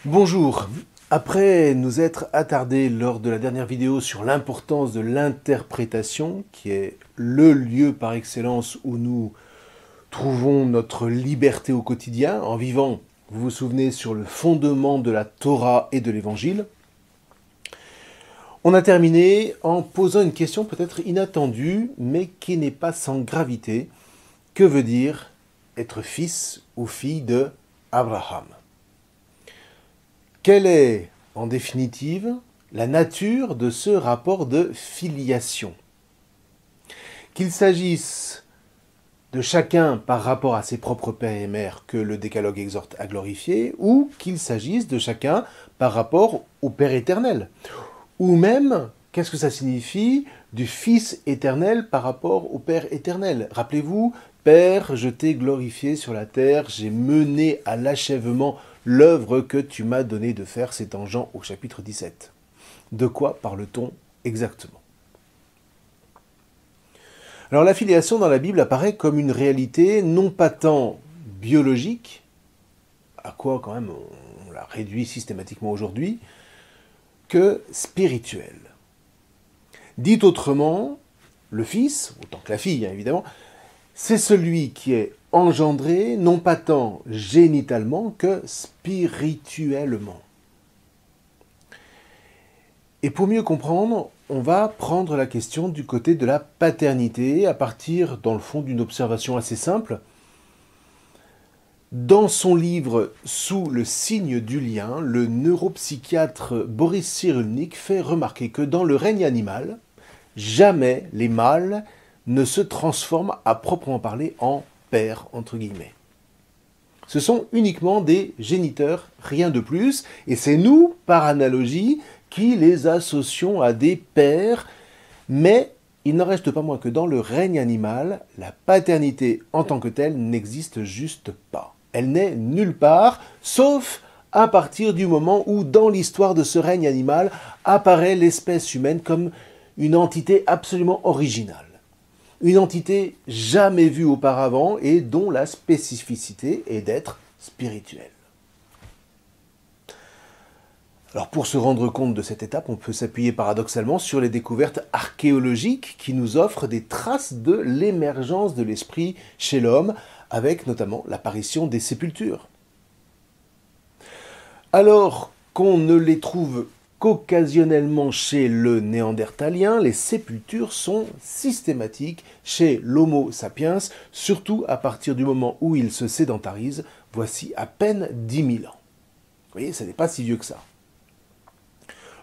Bonjour. Après nous être attardés lors de la dernière vidéo sur l'importance de l'interprétation, qui est le lieu par excellence où nous trouvons notre liberté au quotidien, en vivant, vous vous souvenez, sur le fondement de la Torah et de l'Évangile, on a terminé en posant une question peut-être inattendue, mais qui n'est pas sans gravité. Que veut dire être fils ou fille de Abraham ? Quelle est, en définitive, la nature de ce rapport de filiation ? Qu'il s'agisse de chacun par rapport à ses propres pères et mères que le Décalogue exhorte à glorifier, ou qu'il s'agisse de chacun par rapport au Père éternel. Ou même, qu'est-ce que ça signifie du Fils éternel par rapport au Père éternel ? Rappelez-vous, Père, je t'ai glorifié sur la terre, j'ai mené à l'achèvement l'œuvre que tu m'as donné de faire, c'est en Jean au chapitre 17. De quoi parle-t-on exactement ? Alors la filiation dans la Bible apparaît comme une réalité non pas tant biologique, à quoi quand même on la réduit systématiquement aujourd'hui, que spirituelle. Dit autrement, le Fils, autant que la fille évidemment, c'est celui qui est engendré non pas tant génitalement que spirituellement. Et pour mieux comprendre, on va prendre la question du côté de la paternité à partir, dans le fond, d'une observation assez simple. Dans son livre « Sous le signe du lien », le neuropsychiatre Boris Cyrulnik fait remarquer que dans le règne animal, jamais les mâles ne se transforment à proprement parler en père, entre guillemets. Ce sont uniquement des géniteurs, rien de plus, et c'est nous, par analogie, qui les associons à des pères, mais il n'en reste pas moins que dans le règne animal, la paternité en tant que telle n'existe juste pas. Elle n'est nulle part, sauf à partir du moment où, dans l'histoire de ce règne animal, apparaît l'espèce humaine comme une entité absolument originale. Une entité jamais vue auparavant et dont la spécificité est d'être spirituelle. Alors pour se rendre compte de cette étape, on peut s'appuyer paradoxalement sur les découvertes archéologiques qui nous offrent des traces de l'émergence de l'esprit chez l'homme, avec notamment l'apparition des sépultures. Alors qu'on ne les trouve qu'occasionnellement chez le néandertalien, les sépultures sont systématiques chez l'Homo sapiens, surtout à partir du moment où il se sédentarise, voici à peine 10 000 ans. Vous voyez, ça n'est pas si vieux que ça.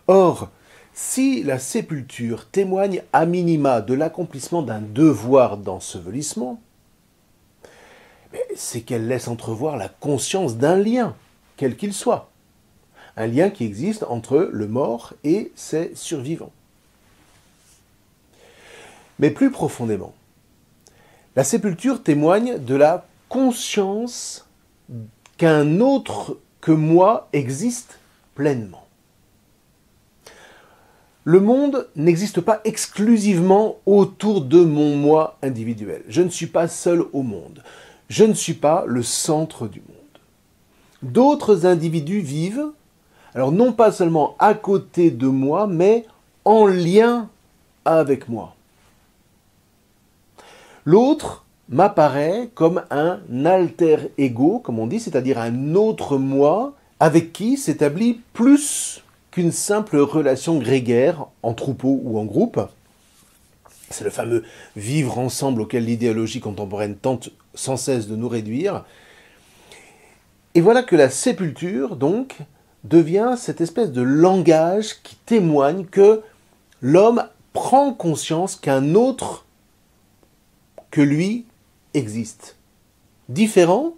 Or, si la sépulture témoigne à minima de l'accomplissement d'un devoir d'ensevelissement, c'est qu'elle laisse entrevoir la conscience d'un lien, quel qu'il soit. Un lien qui existe entre le mort et ses survivants. Mais plus profondément, la sépulture témoigne de la conscience qu'un autre que moi existe pleinement. Le monde n'existe pas exclusivement autour de mon moi individuel. Je ne suis pas seul au monde. Je ne suis pas le centre du monde. D'autres individus vivent, alors non pas seulement à côté de moi, mais en lien avec moi. L'autre m'apparaît comme un alter ego, comme on dit, c'est-à-dire un autre moi, avec qui s'établit plus qu'une simple relation grégaire en troupeau ou en groupe. C'est le fameux vivre ensemble auquel l'idéologie contemporaine tente sans cesse de nous réduire. Et voilà que la sépulture, donc, devient cette espèce de langage qui témoigne que l'homme prend conscience qu'un autre que lui existe. Différent,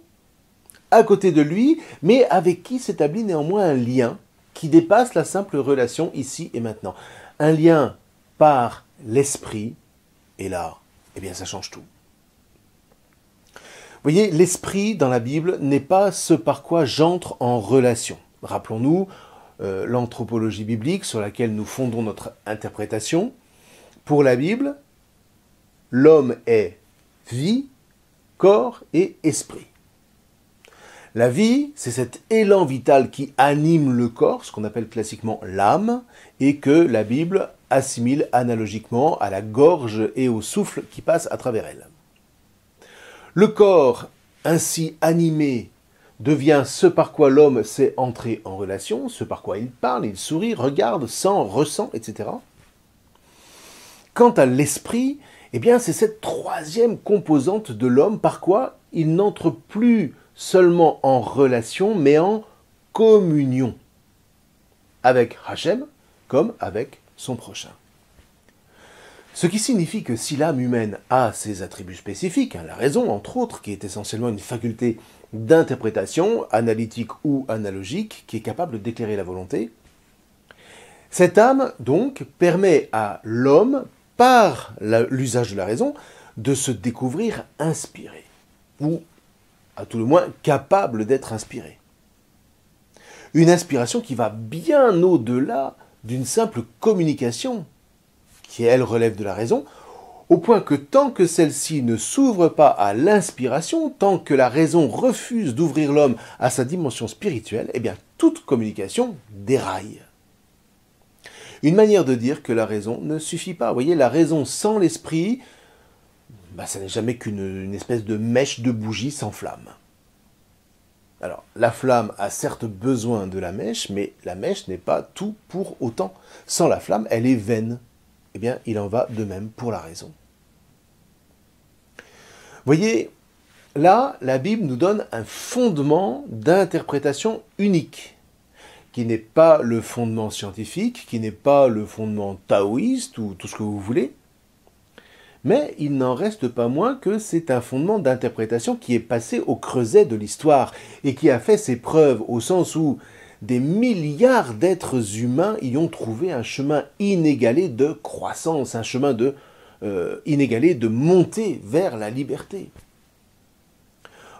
à côté de lui, mais avec qui s'établit néanmoins un lien qui dépasse la simple relation ici et maintenant. Un lien par l'esprit, et là, eh bien ça change tout. Vous voyez, l'esprit dans la Bible n'est pas ce par quoi j'entre en relation. Rappelons-nous l'anthropologie biblique sur laquelle nous fondons notre interprétation. Pour la Bible, l'homme est vie, corps et esprit. La vie, c'est cet élan vital qui anime le corps, ce qu'on appelle classiquement l'âme, et que la Bible assimile analogiquement à la gorge et au souffle qui passe à travers elle. Le corps, ainsi animé, devient ce par quoi l'homme sait entrer en relation, ce par quoi il parle, il sourit, regarde, sent, ressent, etc. Quant à l'esprit, eh bien c'est cette troisième composante de l'homme par quoi il n'entre plus seulement en relation, mais en communion avec Hachem comme avec son prochain. Ce qui signifie que si l'âme humaine a ses attributs spécifiques, la raison entre autres, qui est essentiellement une faculté d'interprétation, analytique ou analogique, qui est capable d'éclairer la volonté, cette âme donc permet à l'homme, par l'usage de la raison, de se découvrir inspiré, ou à tout le moins capable d'être inspiré. Une inspiration qui va bien au-delà d'une simple communication, qui elle relève de la raison, au point que tant que celle-ci ne s'ouvre pas à l'inspiration, tant que la raison refuse d'ouvrir l'homme à sa dimension spirituelle, eh bien toute communication déraille. Une manière de dire que la raison ne suffit pas. Vous voyez, la raison sans l'esprit, ça n'est jamais qu'une espèce de mèche de bougie sans flamme. Alors, la flamme a certes besoin de la mèche, mais la mèche n'est pas tout pour autant. Sans la flamme, elle est vaine. Eh bien, il en va de même pour la raison. Voyez, là, la Bible nous donne un fondement d'interprétation unique, qui n'est pas le fondement scientifique, qui n'est pas le fondement taoïste ou tout ce que vous voulez, mais il n'en reste pas moins que c'est un fondement d'interprétation qui est passé au creuset de l'histoire et qui a fait ses preuves au sens où des milliards d'êtres humains y ont trouvé un chemin inégalé de croissance, un chemin inégalé de montée vers la liberté.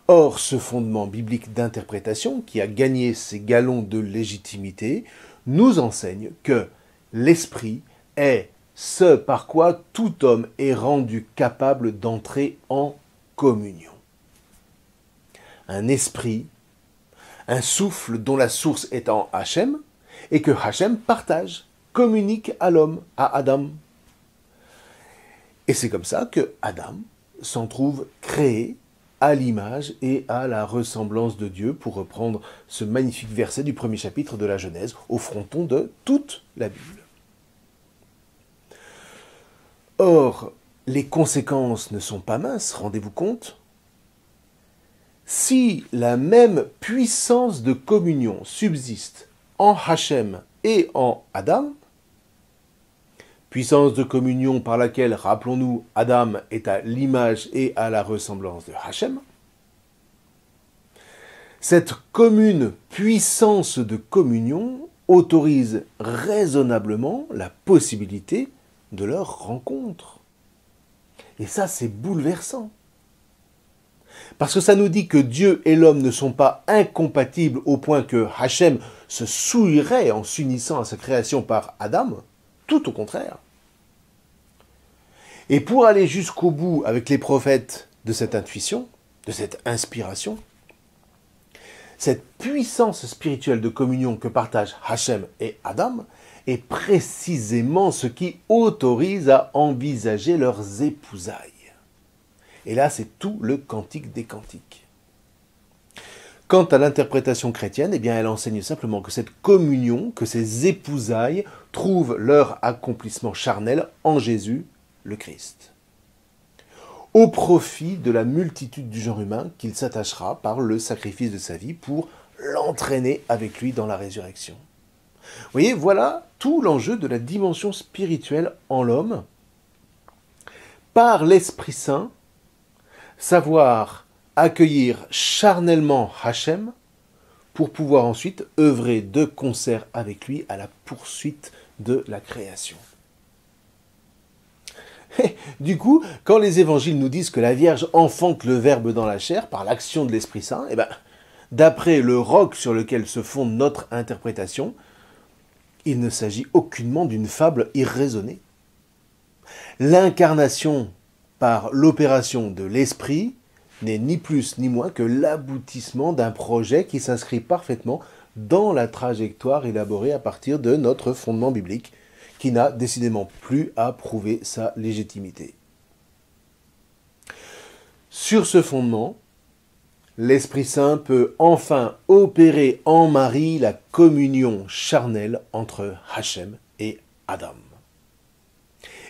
Or, ce fondement biblique d'interprétation, qui a gagné ses galons de légitimité, nous enseigne que l'esprit est ce par quoi tout homme est rendu capable d'entrer en communion. Un esprit, un souffle dont la source est en Hachem, et que Hachem partage, communique à l'homme, à Adam. Et c'est comme ça que Adam s'en trouve créé à l'image et à la ressemblance de Dieu, pour reprendre ce magnifique verset du premier chapitre de la Genèse, au fronton de toute la Bible. Or, les conséquences ne sont pas minces, rendez-vous compte. Si la même puissance de communion subsiste en Hachem et en Adam, puissance de communion par laquelle, rappelons-nous, Adam est à l'image et à la ressemblance de Hachem, cette commune puissance de communion autorise raisonnablement la possibilité de leur rencontre. Et ça, c'est bouleversant. Parce que ça nous dit que Dieu et l'homme ne sont pas incompatibles au point que Hachem se souillerait en s'unissant à sa création par Adam, tout au contraire. Et pour aller jusqu'au bout avec les prophètes de cette intuition, de cette inspiration, cette puissance spirituelle de communion que partagent Hachem et Adam est précisément ce qui autorise à envisager leurs épousailles. Et là, c'est tout le cantique des cantiques. Quant à l'interprétation chrétienne, eh bien, elle enseigne simplement que cette communion, que ces épousailles trouvent leur accomplissement charnel en Jésus, le Christ, au profit de la multitude du genre humain qu'il s'attachera par le sacrifice de sa vie pour l'entraîner avec lui dans la résurrection. Vous voyez, voilà tout l'enjeu de la dimension spirituelle en l'homme. Par l'Esprit Saint, savoir accueillir charnellement Hachem pour pouvoir ensuite œuvrer de concert avec lui à la poursuite de la création. Et du coup, quand les évangiles nous disent que la Vierge enfante le Verbe dans la chair par l'action de l'Esprit Saint, eh ben, d'après le roc sur lequel se fonde notre interprétation, il ne s'agit aucunement d'une fable irraisonnée. L'incarnation par l'opération de l'Esprit n'est ni plus ni moins que l'aboutissement d'un projet qui s'inscrit parfaitement dans la trajectoire élaborée à partir de notre fondement biblique, qui n'a décidément plus à prouver sa légitimité. Sur ce fondement, l'Esprit Saint peut enfin opérer en Marie la communion charnelle entre Hachem et Adam.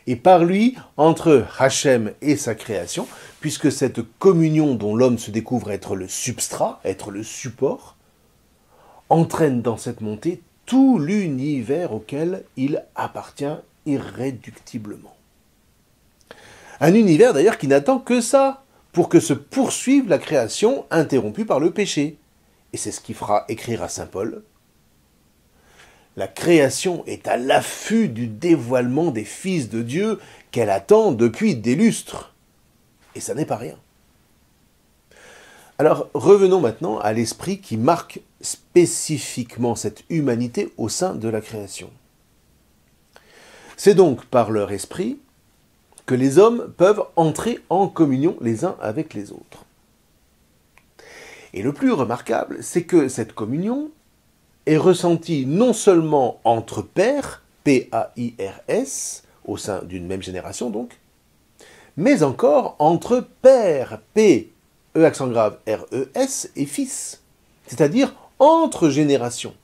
Et par lui, entre Hachem et sa création, puisque cette communion dont l'homme se découvre être le substrat, être le support, entraîne dans cette montée tout l'univers auquel il appartient irréductiblement. Un univers d'ailleurs qui n'attend que ça, pour que se poursuive la création interrompue par le péché. Et c'est ce qui fera écrire à saint Paul: la création est à l'affût du dévoilement des fils de Dieu qu'elle attend depuis des lustres. Et ça n'est pas rien. Alors revenons maintenant à l'esprit qui marque spécifiquement cette humanité au sein de la création. C'est donc par leur esprit que les hommes peuvent entrer en communion les uns avec les autres. Et le plus remarquable, c'est que cette communion est ressentie non seulement entre pairs, P-A-I-R-S, au sein d'une même génération donc, mais encore entre pères, P-E accent grave R-E-S, et fils, c'est-à-dire entre générations.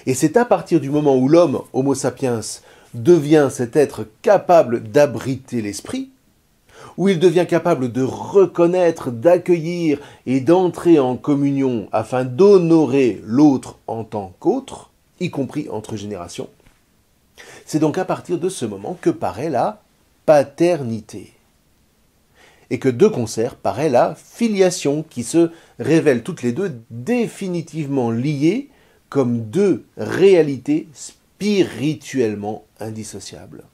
Et c'est à partir du moment où l'homme, Homo sapiens, devient cet être capable d'abriter l'esprit, où il devient capable de reconnaître, d'accueillir et d'entrer en communion afin d'honorer l'autre en tant qu'autre, y compris entre générations. C'est donc à partir de ce moment que paraît la paternité. Et que de concert paraît la filiation, qui se révèlent toutes les deux définitivement liées comme deux réalités spirituellement indissociables.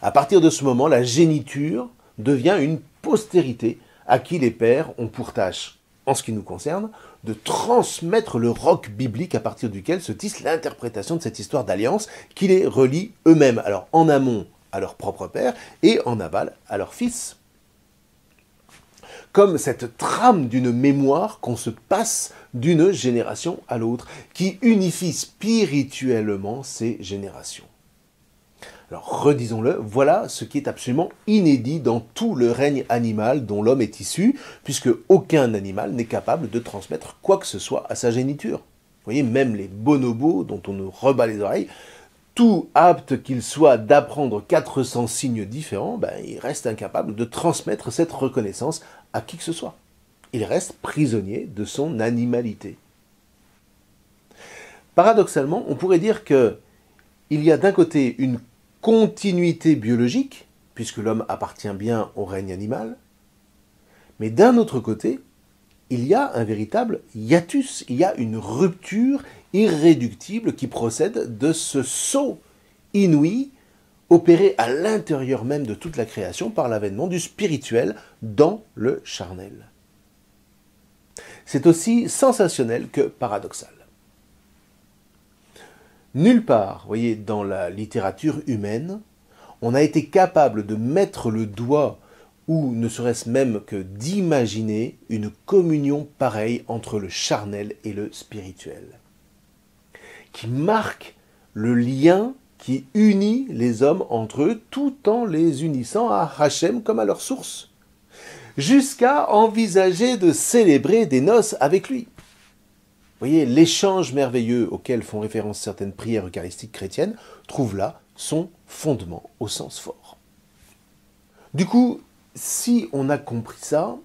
À partir de ce moment, la géniture devient une postérité à qui les pères ont pour tâche, en ce qui nous concerne, de transmettre le roc biblique à partir duquel se tisse l'interprétation de cette histoire d'alliance qui les relie eux-mêmes, alors en amont à leur propre père et en aval à leur fils. Comme cette trame d'une mémoire qu'on se passe d'une génération à l'autre, qui unifie spirituellement ces générations. Alors redisons-le, voilà ce qui est absolument inédit dans tout le règne animal dont l'homme est issu, puisque aucun animal n'est capable de transmettre quoi que ce soit à sa géniture. Vous voyez, même les bonobos dont on nous rebat les oreilles, tout apte qu'il soit d'apprendre 400 signes différents, il reste incapable de transmettre cette reconnaissance à qui que ce soit. Il reste prisonnier de son animalité. Paradoxalement, on pourrait dire qu'il y a d'un côté une continuité biologique, puisque l'homme appartient bien au règne animal, mais d'un autre côté, il y a un véritable hiatus, il y a une rupture irréductible qui procède de ce saut inouï opéré à l'intérieur même de toute la création par l'avènement du spirituel dans le charnel. C'est aussi sensationnel que paradoxal. Nulle part, voyez, dans la littérature humaine, on a été capable de mettre le doigt, ou ne serait-ce même que d'imaginer une communion pareille entre le charnel et le spirituel, qui marque le lien qui unit les hommes entre eux tout en les unissant à Hachem comme à leur source, jusqu'à envisager de célébrer des noces avec lui. Vous voyez, l'échange merveilleux auquel font référence certaines prières eucharistiques chrétiennes trouve là son fondement au sens fort. Du coup, si on a compris ça,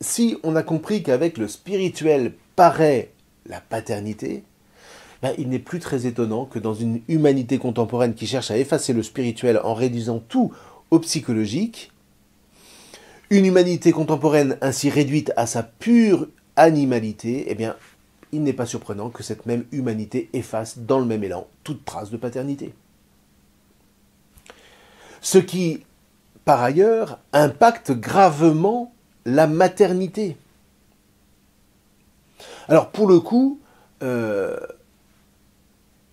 si on a compris qu'avec le spirituel paraît la paternité, il n'est plus très étonnant que dans une humanité contemporaine qui cherche à effacer le spirituel en réduisant tout au psychologique, une humanité contemporaine ainsi réduite à sa pure animalité, il n'est pas surprenant que cette même humanité efface dans le même élan toute trace de paternité. Ce qui, par ailleurs, impacte gravement la maternité. Alors pour le coup,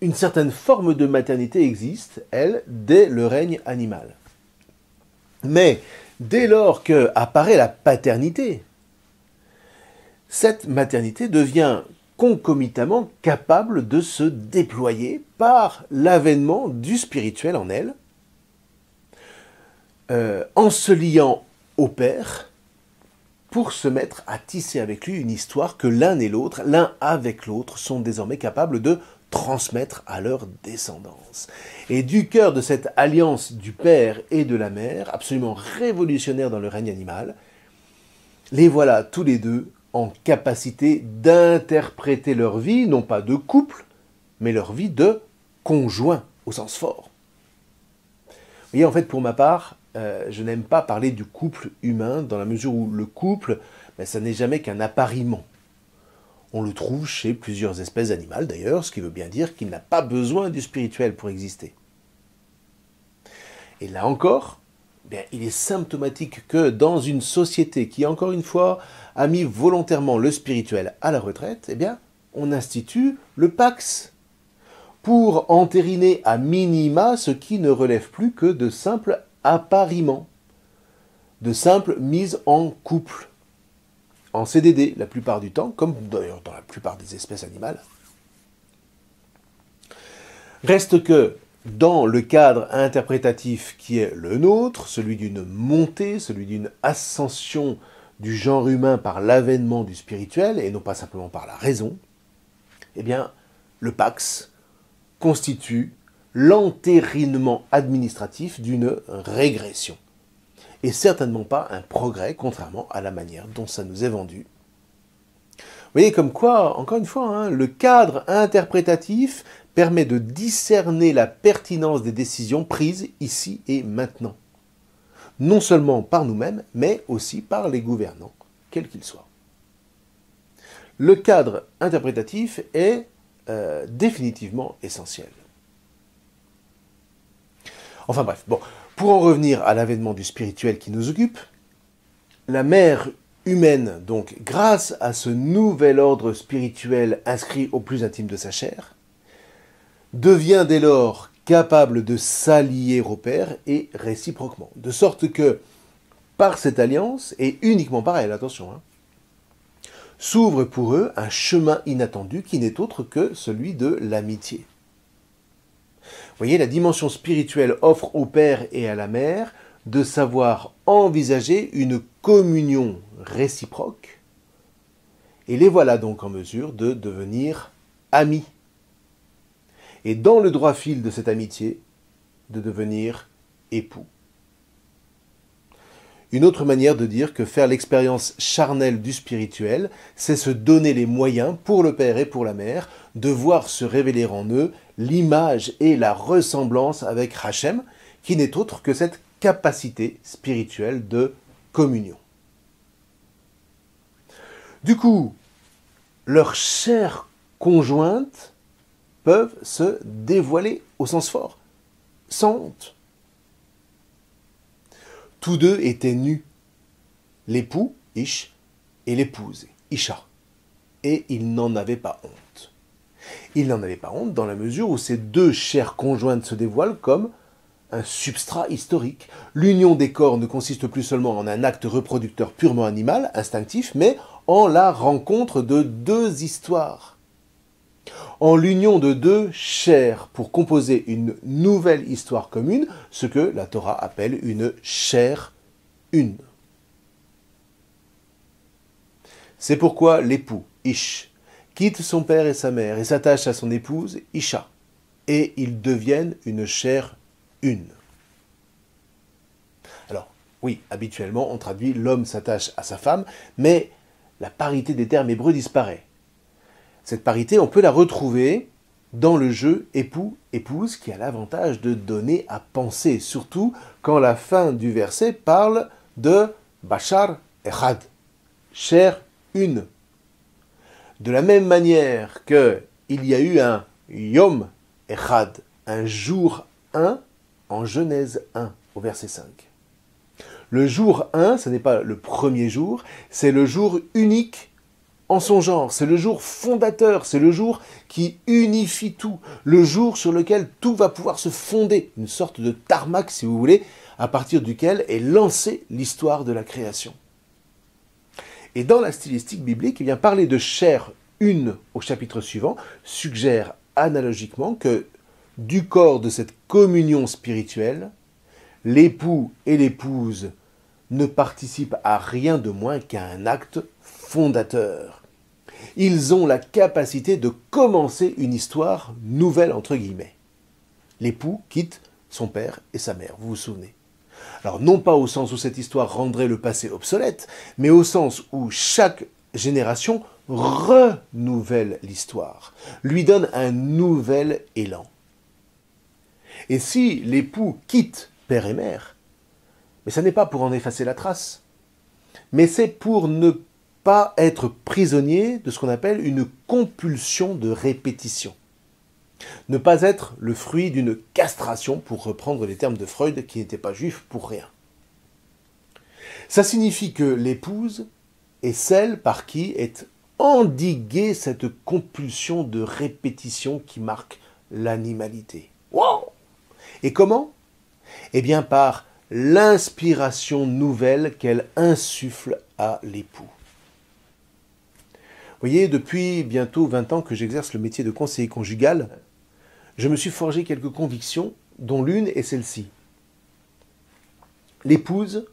une certaine forme de maternité existe, elle, dès le règne animal. Mais Dès lors que apparaît la paternité, cette maternité devient concomitamment capable de se déployer par l'avènement du spirituel en elle, en se liant au Père, pour se mettre à tisser avec lui une histoire que l'un et l'autre, l'un avec l'autre, sont désormais capables de transmettre à leur descendance. Et du cœur de cette alliance du Père et de la Mère, absolument révolutionnaire dans le règne animal, les voilà tous les deux en capacité d'interpréter leur vie, non pas de couple, mais leur vie de conjoint, au sens fort. Vous voyez, en fait, pour ma part, je n'aime pas parler du couple humain, dans la mesure où le couple, ça n'est jamais qu'un appariement. On le trouve chez plusieurs espèces animales d'ailleurs, ce qui veut bien dire qu'il n'a pas besoin du spirituel pour exister. Et là encore, il est symptomatique que dans une société qui, encore une fois, a mis volontairement le spirituel à la retraite, on institue le Pax pour entériner à minima ce qui ne relève plus que de simples appariements, de simples mises en couple, en CDD la plupart du temps, comme d'ailleurs dans la plupart des espèces animales. Reste que dans le cadre interprétatif qui est le nôtre, celui d'une montée, celui d'une ascension du genre humain par l'avènement du spirituel, et non pas simplement par la raison, le Pax constitue l'entérinement administratif d'une régression. Et certainement pas un progrès, contrairement à la manière dont ça nous est vendu. Vous voyez comme quoi, encore une fois, le cadre interprétatif permet de discerner la pertinence des décisions prises ici et maintenant. Non seulement par nous-mêmes, mais aussi par les gouvernants, quels qu'ils soient. Le cadre interprétatif est définitivement essentiel. Enfin bref, pour en revenir à l'avènement du spirituel qui nous occupe, la mère humaine, donc grâce à ce nouvel ordre spirituel inscrit au plus intime de sa chair, devient dès lors capable de s'allier au Père et réciproquement. De sorte que, par cette alliance, et uniquement par elle, attention, s'ouvre pour eux un chemin inattendu qui n'est autre que celui de l'amitié. Vous voyez, la dimension spirituelle offre au Père et à la Mère de savoir envisager une communion réciproque, et les voilà donc en mesure de devenir amis. Et dans le droit fil de cette amitié, de devenir époux. Une autre manière de dire que faire l'expérience charnelle du spirituel, c'est se donner les moyens pour le Père et pour la Mère de voir se révéler en eux l'image et la ressemblance avec Hachem, qui n'est autre que cette capacité spirituelle de communion. Du coup, leurs chairs conjointes peuvent se dévoiler au sens fort, sans honte. Tous deux étaient nus, l'époux, Ish, et l'épouse, Isha, et ils n'en avaient pas honte. Ils n'en avaient pas honte dans la mesure où ces deux chairs conjointes se dévoilent comme un substrat historique. L'union des corps ne consiste plus seulement en un acte reproducteur purement animal, instinctif, mais en la rencontre de deux histoires. En l'union de deux chairs pour composer une nouvelle histoire commune, ce que la Torah appelle une chair une. C'est pourquoi l'époux, Ish, quitte son père et sa mère et s'attache à son épouse, Isha, et ils deviennent une chair une. Alors, oui, habituellement, on traduit l'homme s'attache à sa femme, mais la parité des termes hébreux disparaît. Cette parité, on peut la retrouver dans le jeu époux-épouse qui a l'avantage de donner à penser, surtout quand la fin du verset parle de Bachar Echad, chair une. De la même manière qu'il y a eu un Yom Echad, un jour 1, en Genèse 1, au verset 5. Le jour 1, ce n'est pas le premier jour, c'est le jour unique en son genre, c'est le jour fondateur, c'est le jour qui unifie tout, le jour sur lequel tout va pouvoir se fonder, une sorte de tarmac si vous voulez, à partir duquel est lancée l'histoire de la création. Et dans la stylistique biblique, eh bien, parler de chair une au chapitre suivant suggère analogiquement que du corps de cette communion spirituelle, l'époux et l'épouse ne participent à rien de moins qu'à un acte fondateur. Ils ont la capacité de commencer une histoire nouvelle, entre guillemets. L'époux quitte son père et sa mère, vous vous souvenez. Alors non pas au sens où cette histoire rendrait le passé obsolète, mais au sens où chaque génération renouvelle l'histoire, lui donne un nouvel élan. Et si l'époux quitte père et mère, mais ce n'est pas pour en effacer la trace, mais c'est pour ne pas être prisonnier de ce qu'on appelle une compulsion de répétition. Ne pas être le fruit d'une castration, pour reprendre les termes de Freud, qui n'était pas juif pour rien. Ça signifie que l'épouse est celle par qui est endiguée cette compulsion de répétition qui marque l'animalité. Wow! Et comment? Eh bien par l'inspiration nouvelle qu'elle insuffle à l'époux. Vous voyez, depuis bientôt 20 ans que j'exerce le métier de conseiller conjugal, je me suis forgé quelques convictions, dont l'une est celle-ci. L'épouse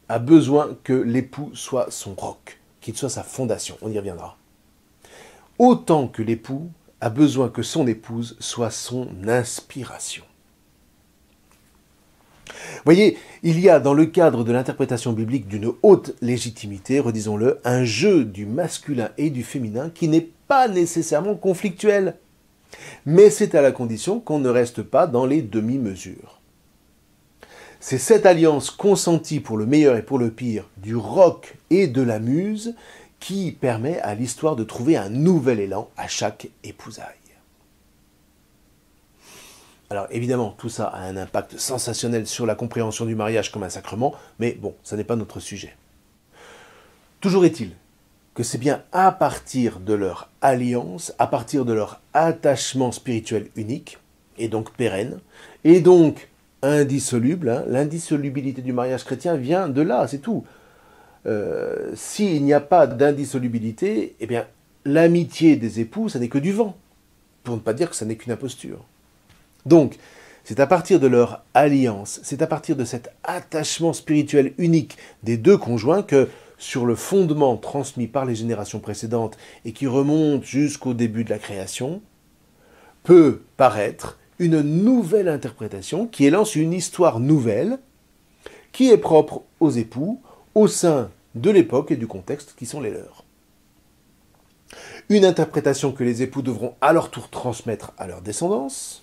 a besoin que l'époux soit son roc, qu'il soit sa fondation, on y reviendra. Autant que l'époux a besoin que son épouse soit son inspiration. Vous voyez, il y a dans le cadre de l'interprétation biblique d'une haute légitimité, redisons-le, un jeu du masculin et du féminin qui n'est pas nécessairement conflictuel. Mais c'est à la condition qu'on ne reste pas dans les demi-mesures. C'est cette alliance consentie pour le meilleur et pour le pire du roc et de la muse qui permet à l'histoire de trouver un nouvel élan à chaque épousaille. Alors évidemment, tout ça a un impact sensationnel sur la compréhension du mariage comme un sacrement, mais bon, ça n'est pas notre sujet. Toujours est-il que c'est bien à partir de leur alliance, à partir de leur attachement spirituel unique, et donc pérenne, et donc indissoluble, l'indissolubilité du mariage chrétien vient de là, c'est tout. S'il n'y a pas d'indissolubilité, eh bien l'amitié des époux, ça n'est que du vent, pour ne pas dire que ça n'est qu'une imposture. Donc, c'est à partir de leur alliance, c'est à partir de cet attachement spirituel unique des deux conjoints que, sur le fondement transmis par les générations précédentes et qui remonte jusqu'au début de la création, peut paraître une nouvelle interprétation qui élance une histoire nouvelle qui est propre aux époux au sein de l'époque et du contexte qui sont les leurs. Une interprétation que les époux devront à leur tour transmettre à leur descendance,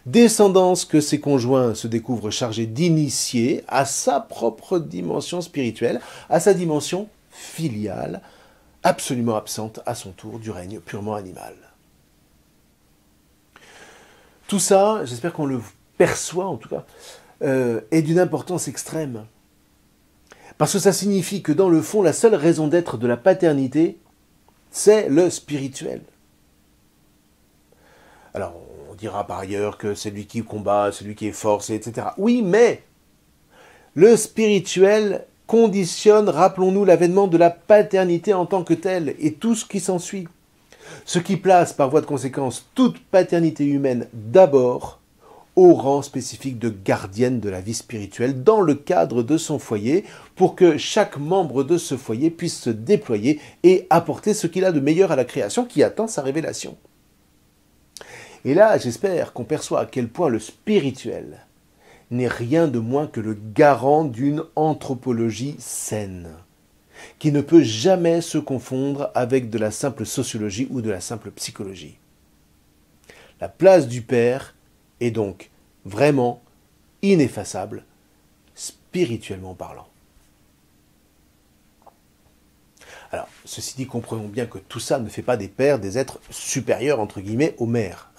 descendance que ces conjoints se découvrent chargés d'initier à sa propre dimension spirituelle, à sa dimension filiale, absolument absente à son tour du règne purement animal. Tout ça, j'espère qu'on le perçoit en tout cas, est d'une importance extrême. Parce que ça signifie que dans le fond, la seule raison d'être de la paternité, c'est le spirituel. Alors, on dira par ailleurs que c'est lui qui combat, c'est lui qui est force, etc. Oui, mais le spirituel conditionne, rappelons-nous, l'avènement de la paternité en tant que telle et tout ce qui s'ensuit. Ce qui place par voie de conséquence toute paternité humaine d'abord au rang spécifique de gardienne de la vie spirituelle dans le cadre de son foyer pour que chaque membre de ce foyer puisse se déployer et apporter ce qu'il a de meilleur à la création qui attend sa révélation. Et là, j'espère qu'on perçoit à quel point le spirituel n'est rien de moins que le garant d'une anthropologie saine, qui ne peut jamais se confondre avec de la simple sociologie ou de la simple psychologie. La place du père est donc vraiment ineffaçable, spirituellement parlant. Alors, ceci dit, comprenons bien que tout ça ne fait pas des pères des êtres supérieurs, entre guillemets, aux mères.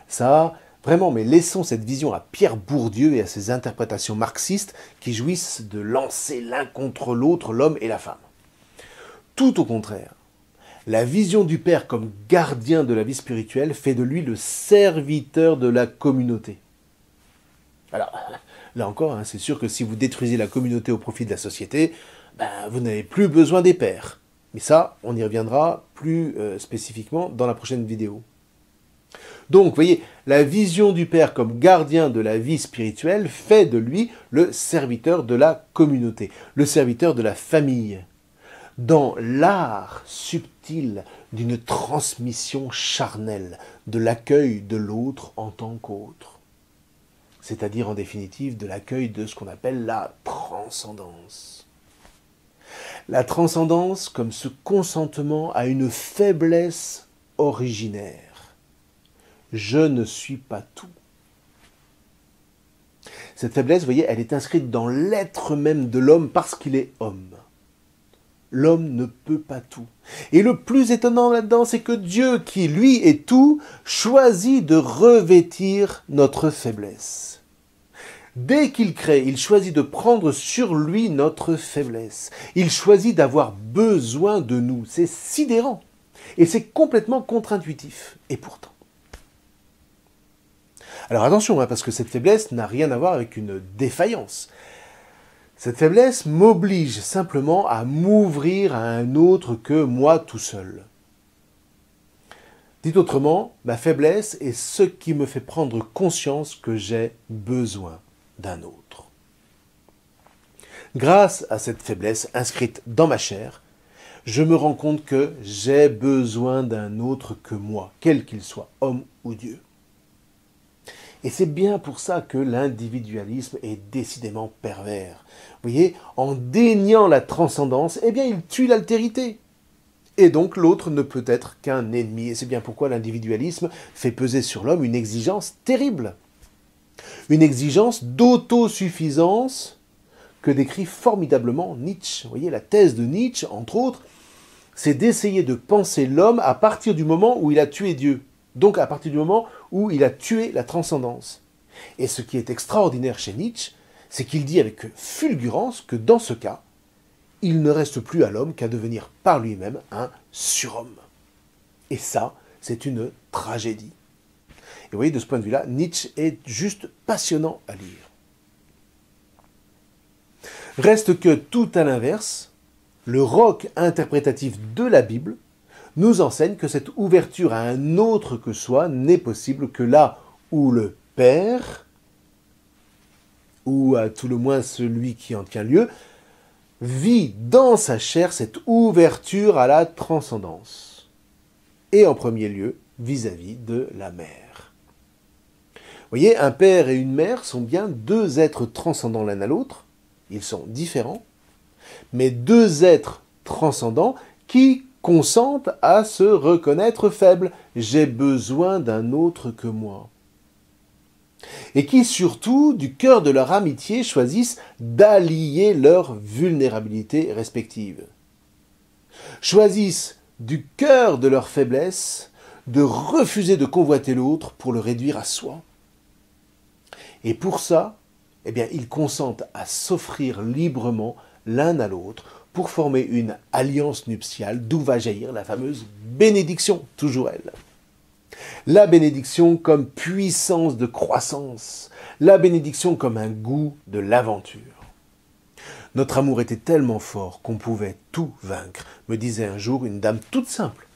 Ça, vraiment, mais laissons cette vision à Pierre Bourdieu et à ses interprétations marxistes qui jouissent de lancer l'un contre l'autre l'homme et la femme. Tout au contraire, la vision du père comme gardien de la vie spirituelle fait de lui le serviteur de la communauté. Alors, Là encore, hein, c'est sûr que si vous détruisez la communauté au profit de la société, vous n'avez plus besoin des pairs. Mais ça, on y reviendra plus spécifiquement dans la prochaine vidéo. Donc, vous voyez, la vision du Père comme gardien de la vie spirituelle fait de lui le serviteur de la communauté, le serviteur de la famille, dans l'art subtil d'une transmission charnelle, de l'accueil de l'autre en tant qu'autre. C'est-à-dire, en définitive, de l'accueil de ce qu'on appelle la transcendance. La transcendance comme ce consentement à une faiblesse originaire. Je ne suis pas tout. Cette faiblesse, vous voyez, elle est inscrite dans l'être même de l'homme parce qu'il est homme. L'homme ne peut pas tout. Et le plus étonnant là-dedans, c'est que Dieu, qui lui est tout, choisit de revêtir notre faiblesse. Dès qu'il crée, il choisit de prendre sur lui notre faiblesse. Il choisit d'avoir besoin de nous. C'est sidérant. Et c'est complètement contre-intuitif. Et pourtant. Alors attention, parce que cette faiblesse n'a rien à voir avec une défaillance. Cette faiblesse m'oblige simplement à m'ouvrir à un autre que moi tout seul. Dit autrement, ma faiblesse est ce qui me fait prendre conscience que j'ai besoin d'un autre. Grâce à cette faiblesse inscrite dans ma chair, je me rends compte que j'ai besoin d'un autre que moi, quel qu'il soit, homme ou Dieu. Et c'est bien pour ça que l'individualisme est décidément pervers. Vous voyez, en déniant la transcendance, eh bien il tue l'altérité. Et donc l'autre ne peut être qu'un ennemi. Et c'est bien pourquoi l'individualisme fait peser sur l'homme une exigence terrible. Une exigence d'autosuffisance que décrit formidablement Nietzsche. Vous voyez, la thèse de Nietzsche, entre autres, c'est d'essayer de penser l'homme à partir du moment où il a tué Dieu. Donc à partir du moment où il a tué la transcendance. Et ce qui est extraordinaire chez Nietzsche, c'est qu'il dit avec fulgurance que dans ce cas, il ne reste plus à l'homme qu'à devenir par lui-même un surhomme. Et ça, c'est une tragédie. Et vous voyez, de ce point de vue-là, Nietzsche est juste passionnant à lire. Reste que tout à l'inverse, le roc interprétatif de la Bible nous enseigne que cette ouverture à un autre que soi n'est possible que là où le Père, ou à tout le moins celui qui en tient lieu, vit dans sa chair cette ouverture à la transcendance. Et en premier lieu, vis-à-vis de la mère. Vous voyez, un père et une mère sont bien deux êtres transcendants l'un à l'autre. Ils sont différents, mais deux êtres transcendants qui consentent à se reconnaître faibles. J'ai besoin d'un autre que moi. Et qui surtout, du cœur de leur amitié, choisissent d'allier leurs vulnérabilités respectives. Choisissent du cœur de leur faiblesse de refuser de convoiter l'autre pour le réduire à soi. Et pour ça, eh bien, ils consentent à s'offrir librement l'un à l'autre pour former une alliance nuptiale d'où va jaillir la fameuse bénédiction, toujours elle. La bénédiction comme puissance de croissance, la bénédiction comme un goût de l'aventure. Notre amour était tellement fort qu'on pouvait tout vaincre, me disait un jour une dame toute simple,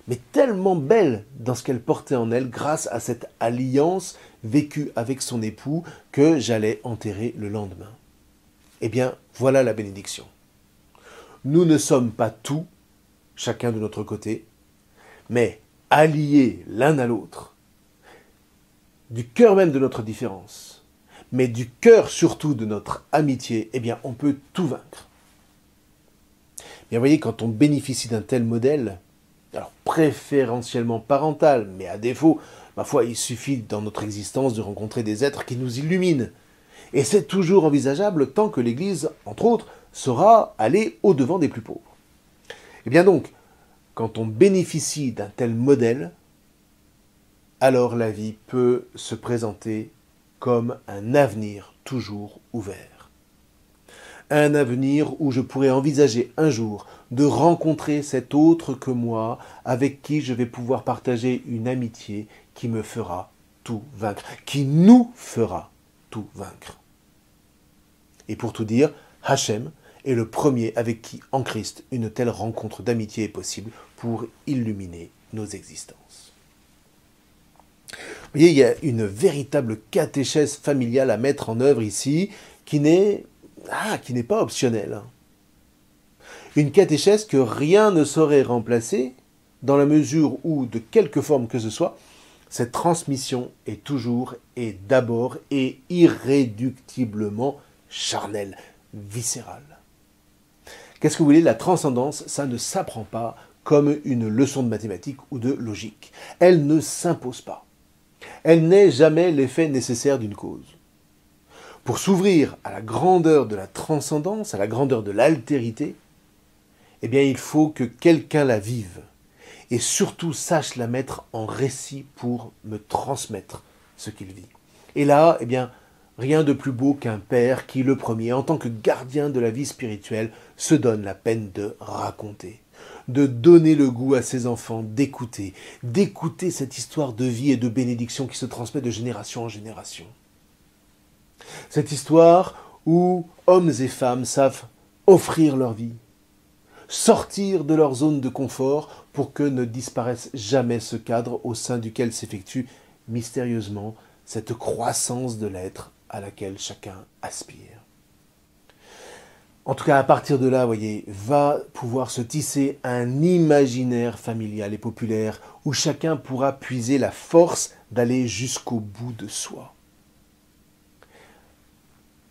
mais tellement belle dans ce qu'elle portait en elle grâce à cette alliance vécue avec son époux que j'allais enterrer le lendemain. Eh bien, voilà la bénédiction. Nous ne sommes pas tout, chacun de notre côté, mais alliés l'un à l'autre, du cœur même de notre différence, mais du cœur surtout de notre amitié, eh bien, on peut tout vaincre. Bien, vous voyez, quand on bénéficie d'un tel modèle, alors préférentiellement parental, mais à défaut, ma foi, il suffit dans notre existence de rencontrer des êtres qui nous illuminent. Et c'est toujours envisageable tant que l'Église, entre autres, saura aller au-devant des plus pauvres. Et bien donc, quand on bénéficie d'un tel modèle, alors la vie peut se présenter comme un avenir toujours ouvert. Un avenir où je pourrais envisager un jour de rencontrer cet autre que moi, avec qui je vais pouvoir partager une amitié qui me fera tout vaincre, qui nous fera tout vaincre. Et pour tout dire, Hachem est le premier avec qui, en Christ, une telle rencontre d'amitié est possible pour illuminer nos existences. Vous voyez, il y a une véritable catéchèse familiale à mettre en œuvre ici, qui n'est pas optionnelle. Une catéchèse que rien ne saurait remplacer, dans la mesure où, de quelque forme que ce soit, cette transmission est toujours et d'abord et irréductiblement charnelle, viscérale. Qu'est-ce que vous voulez? La transcendance, ça ne s'apprend pas comme une leçon de mathématiques ou de logique. Elle ne s'impose pas. Elle n'est jamais l'effet nécessaire d'une cause. Pour s'ouvrir à la grandeur de la transcendance, à la grandeur de l'altérité, eh bien, il faut que quelqu'un la vive et surtout sache la mettre en récit pour me transmettre ce qu'il vit. Et là, eh bien, rien de plus beau qu'un père qui, le premier, en tant que gardien de la vie spirituelle, se donne la peine de raconter, de donner le goût à ses enfants d'écouter cette histoire de vie et de bénédiction qui se transmet de génération en génération. Cette histoire où hommes et femmes savent offrir leur vie, sortir de leur zone de confort pour que ne disparaisse jamais ce cadre au sein duquel s'effectue mystérieusement cette croissance de l'être à laquelle chacun aspire. En tout cas, à partir de là, voyez, va pouvoir se tisser un imaginaire familial et populaire où chacun pourra puiser la force d'aller jusqu'au bout de soi.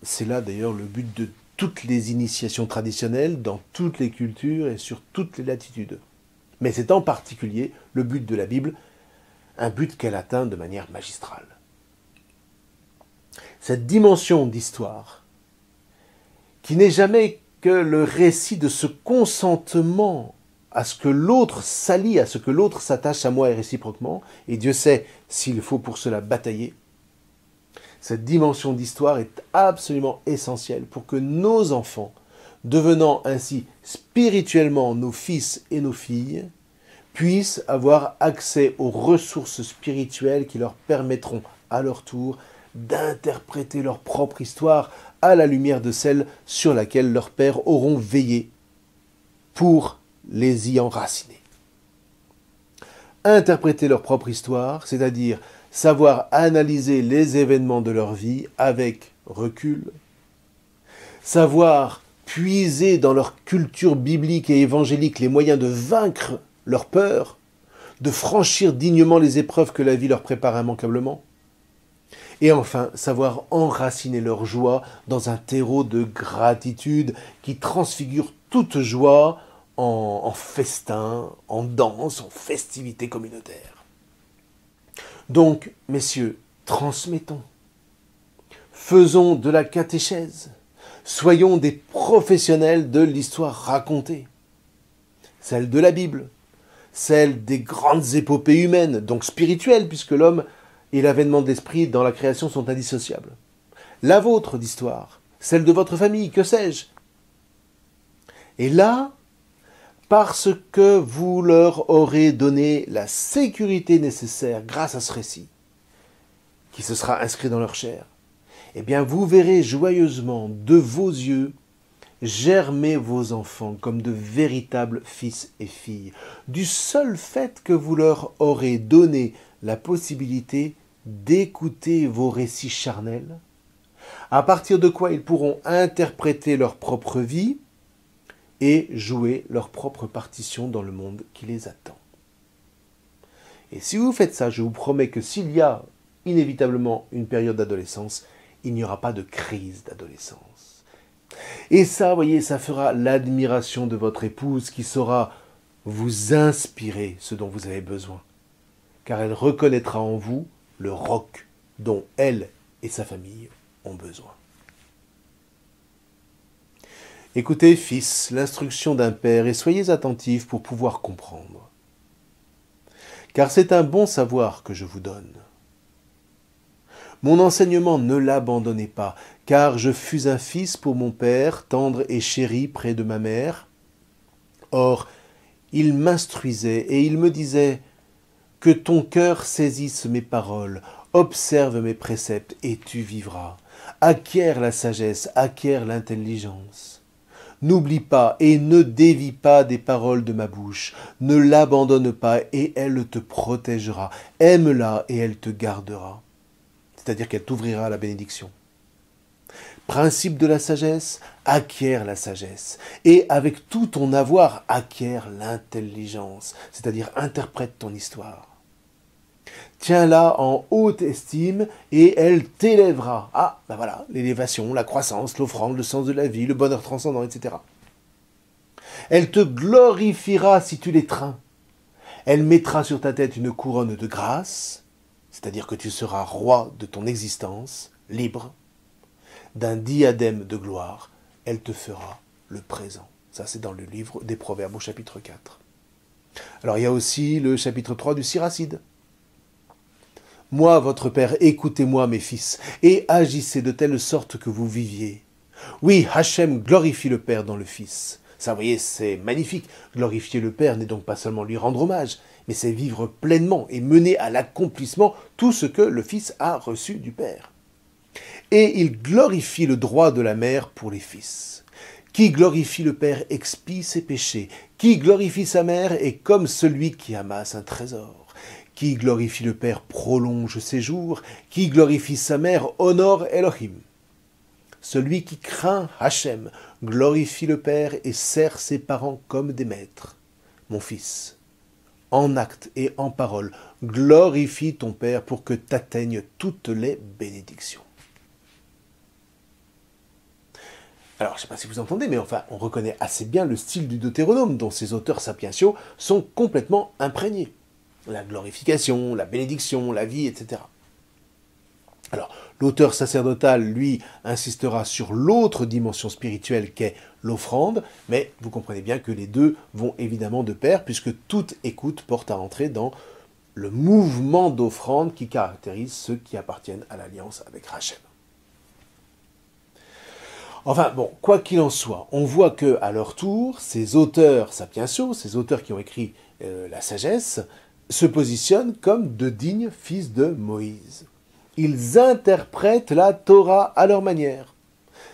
C'est là d'ailleurs le but de toutes les initiations traditionnelles, dans toutes les cultures et sur toutes les latitudes. Mais c'est en particulier le but de la Bible, un but qu'elle atteint de manière magistrale. Cette dimension d'histoire, qui n'est jamais que le récit de ce consentement à ce que l'autre s'allie, à ce que l'autre s'attache à moi et réciproquement, et Dieu sait s'il faut pour cela batailler. Cette dimension d'histoire est absolument essentielle pour que nos enfants, devenant ainsi spirituellement nos fils et nos filles, puissent avoir accès aux ressources spirituelles qui leur permettront à leur tour d'interpréter leur propre histoire à la lumière de celle sur laquelle leurs pères auront veillé pour les y enraciner. Interpréter leur propre histoire, c'est-à-dire savoir analyser les événements de leur vie avec recul, savoir puiser dans leur culture biblique et évangélique les moyens de vaincre leur peur, de franchir dignement les épreuves que la vie leur prépare immanquablement, et enfin savoir enraciner leur joie dans un terreau de gratitude qui transfigure toute joie en festin, en danse, en festivité communautaire. Donc, messieurs, transmettons. Faisons de la catéchèse. Soyons des professionnels de l'histoire racontée. Celle de la Bible, celle des grandes épopées humaines, donc spirituelles, puisque l'homme et l'avènement de l'esprit dans la création sont indissociables. La vôtre d'histoire, celle de votre famille, que sais-je. Et là, parce que vous leur aurez donné la sécurité nécessaire grâce à ce récit, qui se sera inscrit dans leur chair, eh bien vous verrez joyeusement de vos yeux germer vos enfants comme de véritables fils et filles, du seul fait que vous leur aurez donné la possibilité d'écouter vos récits charnels, à partir de quoi ils pourront interpréter leur propre vie et jouer leur propre partition dans le monde qui les attend. Et si vous faites ça, je vous promets que s'il y a inévitablement une période d'adolescence, il n'y aura pas de crise d'adolescence. Et ça, voyez, ça fera l'admiration de votre épouse qui saura vous inspirer ce dont vous avez besoin, car elle reconnaîtra en vous le roc dont elle et sa famille ont besoin. Écoutez, fils, l'instruction d'un père et soyez attentifs pour pouvoir comprendre. Car c'est un bon savoir que je vous donne. Mon enseignement ne l'abandonnez pas, car je fus un fils pour mon père, tendre et chéri près de ma mère. Or, il m'instruisait et il me disait « Que ton cœur saisisse mes paroles, observe mes préceptes et tu vivras. Acquiert la sagesse, acquiert l'intelligence. N'oublie pas et ne dévie pas des paroles de ma bouche. Ne l'abandonne pas et elle te protégera. Aime-la et elle te gardera. C'est-à-dire qu'elle t'ouvrira la bénédiction. Principe de la sagesse, acquiert la sagesse. Et avec tout ton avoir, acquiert l'intelligence. C'est-à-dire interprète ton histoire. Tiens-la en haute estime et elle t'élèvera. Ah, ben voilà, l'élévation, la croissance, l'offrande, le sens de la vie, le bonheur transcendant, etc. Elle te glorifiera si tu l'étreins. Elle mettra sur ta tête une couronne de grâce, c'est-à-dire que tu seras roi de ton existence, libre. D'un diadème de gloire, elle te fera le présent. Ça, c'est dans le livre des Proverbes au chapitre 4. Alors, il y a aussi le chapitre 3 du Siracide. Moi, votre Père, écoutez-moi, mes fils, et agissez de telle sorte que vous viviez. Oui, Hachem glorifie le Père dans le Fils. Ça, vous voyez, c'est magnifique. Glorifier le Père n'est donc pas seulement lui rendre hommage, mais c'est vivre pleinement et mener à l'accomplissement tout ce que le Fils a reçu du Père. Et il glorifie le droit de la mère pour les fils. Qui glorifie le Père expie ses péchés. Qui glorifie sa mère est comme celui qui amasse un trésor. Qui glorifie le Père prolonge ses jours. Qui glorifie sa mère honore Elohim. Celui qui craint Hachem glorifie le Père et sert ses parents comme des maîtres. Mon fils, en acte et en parole, glorifie ton Père pour que t'atteignent toutes les bénédictions. Alors, je ne sais pas si vous entendez, mais enfin, on reconnaît assez bien le style du Deutéronome, dont ces auteurs sapientiaux sont complètement imprégnés. La glorification, la bénédiction, la vie, etc. Alors, l'auteur sacerdotal, lui, insistera sur l'autre dimension spirituelle qu'est l'offrande, mais vous comprenez bien que les deux vont évidemment de pair, puisque toute écoute porte à entrer dans le mouvement d'offrande qui caractérise ceux qui appartiennent à l'alliance avec Hachem. Enfin bon, quoi qu'il en soit, on voit que à leur tour, ces auteurs sapientiaux, ces auteurs qui ont écrit la sagesse, se positionnent comme de dignes fils de Moïse. Ils interprètent la Torah à leur manière.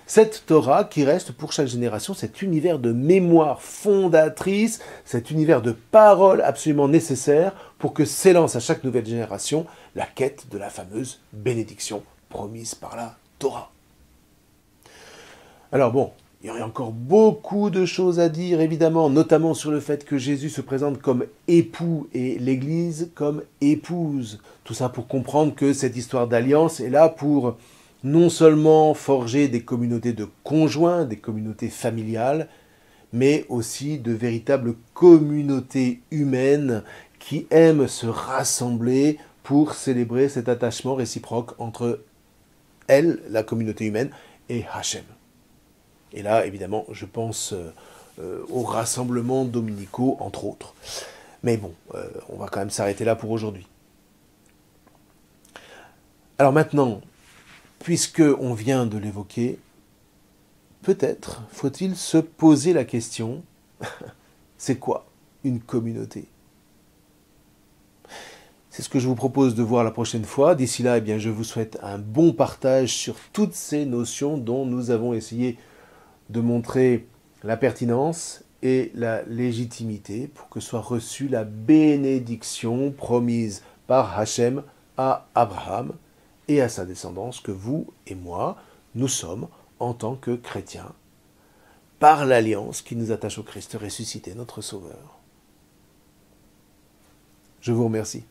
Cette Torah qui reste pour chaque génération cet univers de mémoire fondatrice, cet univers de paroles absolument nécessaire pour que s'élance à chaque nouvelle génération la quête de la fameuse bénédiction promise par la Torah. Alors bon, il y aurait encore beaucoup de choses à dire, évidemment, notamment sur le fait que Jésus se présente comme époux et l'Église comme épouse. Tout ça pour comprendre que cette histoire d'alliance est là pour non seulement forger des communautés de conjoints, des communautés familiales, mais aussi de véritables communautés humaines qui aiment se rassembler pour célébrer cet attachement réciproque entre elle, la communauté humaine, et Hachem. Et là, évidemment, je pense aux rassemblements dominicaux, entre autres. Mais bon, on va quand même s'arrêter là pour aujourd'hui. Alors maintenant, puisque on vient de l'évoquer, peut-être faut-il se poser la question, c'est quoi une communauté ? C'est ce que je vous propose de voir la prochaine fois. D'ici là, eh bien, je vous souhaite un bon partage sur toutes ces notions dont nous avons essayé de montrer la pertinence et la légitimité pour que soit reçue la bénédiction promise par Hachem à Abraham et à sa descendance que vous et moi, nous sommes en tant que chrétiens par l'alliance qui nous attache au Christ ressuscité, notre Sauveur. Je vous remercie.